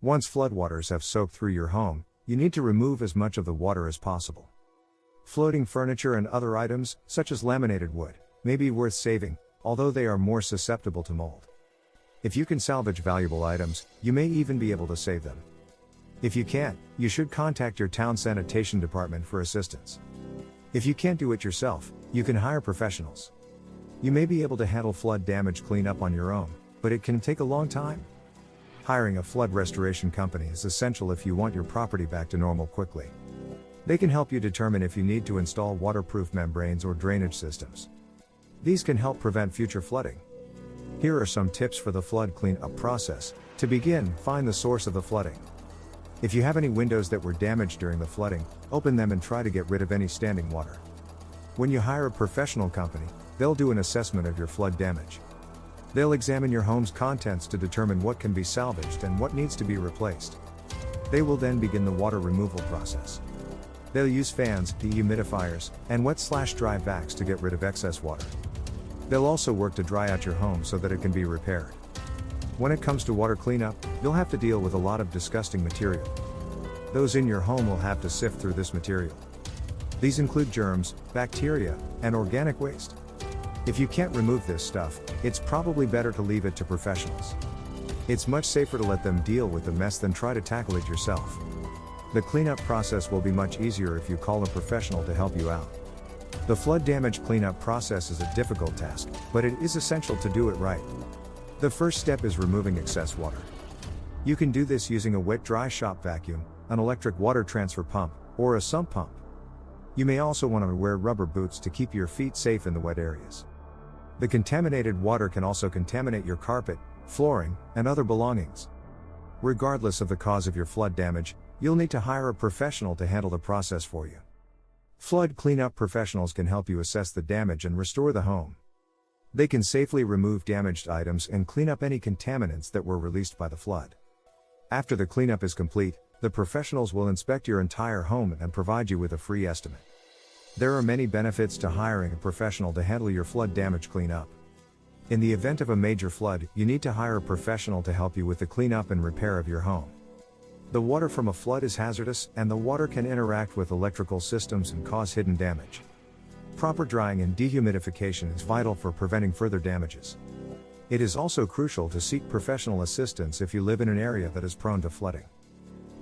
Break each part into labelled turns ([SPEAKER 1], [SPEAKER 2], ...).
[SPEAKER 1] Once floodwaters have soaked through your home, you need to remove as much of the water as possible. Floating furniture and other items, such as laminated wood, may be worth saving, although they are more susceptible to mold. If you can salvage valuable items, you may even be able to save them. If you can't, you should contact your town sanitation department for assistance. If you can't do it yourself, you can hire professionals. You may be able to handle flood damage cleanup on your own, but it can take a long time. Hiring a flood restoration company is essential if you want your property back to normal quickly. They can help you determine if you need to install waterproof membranes or drainage systems. These can help prevent future flooding. Here are some tips for the flood cleanup process. To begin, find the source of the flooding. If you have any windows that were damaged during the flooding, open them and try to get rid of any standing water. When you hire a professional company, they'll do an assessment of your flood damage. They'll examine your home's contents to determine what can be salvaged and what needs to be replaced. They will then begin the water removal process. They'll use fans, dehumidifiers, and wet/dry vacs to get rid of excess water. They'll also work to dry out your home so that it can be repaired. When it comes to water cleanup, you'll have to deal with a lot of disgusting material. Those in your home will have to sift through this material. These include germs, bacteria, and organic waste. If you can't remove this stuff, it's probably better to leave it to professionals. It's much safer to let them deal with the mess than try to tackle it yourself. The cleanup process will be much easier if you call a professional to help you out. The flood damage cleanup process is a difficult task, but it is essential to do it right. The first step is removing excess water. You can do this using a wet-dry shop vacuum, an electric water transfer pump, or a sump pump. You may also want to wear rubber boots to keep your feet safe in the wet areas. The contaminated water can also contaminate your carpet, flooring, and other belongings. Regardless of the cause of your flood damage, you'll need to hire a professional to handle the process for you. Flood cleanup professionals can help you assess the damage and restore the home. They can safely remove damaged items and clean up any contaminants that were released by the flood. After the cleanup is complete, the professionals will inspect your entire home and provide you with a free estimate. There are many benefits to hiring a professional to handle your flood damage cleanup. In the event of a major flood, you need to hire a professional to help you with the cleanup and repair of your home. The water from a flood is hazardous, and the water can interact with electrical systems and cause hidden damage. Proper drying and dehumidification is vital for preventing further damages. It is also crucial to seek professional assistance if you live in an area that is prone to flooding.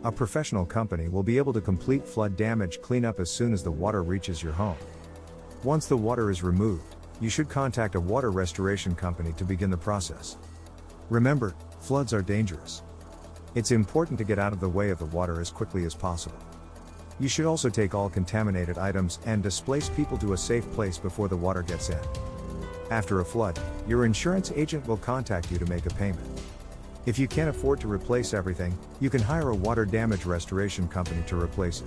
[SPEAKER 1] A professional company will be able to complete flood damage cleanup as soon as the water reaches your home. Once the water is removed, you should contact a water restoration company to begin the process. Remember, floods are dangerous. It's important to get out of the way of the water as quickly as possible. You should also take all contaminated items and displace people to a safe place before the water gets in. After a flood, your insurance agent will contact you to make a payment. If you can't afford to replace everything, you can hire a water damage restoration company to replace it.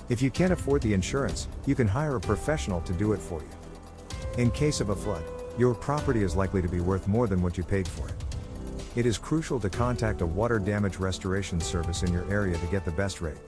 [SPEAKER 1] If you can't afford the insurance, you can hire a professional to do it for you. In case of a flood, your property is likely to be worth more than what you paid for it. It is crucial to contact a water damage restoration service in your area to get the best rate.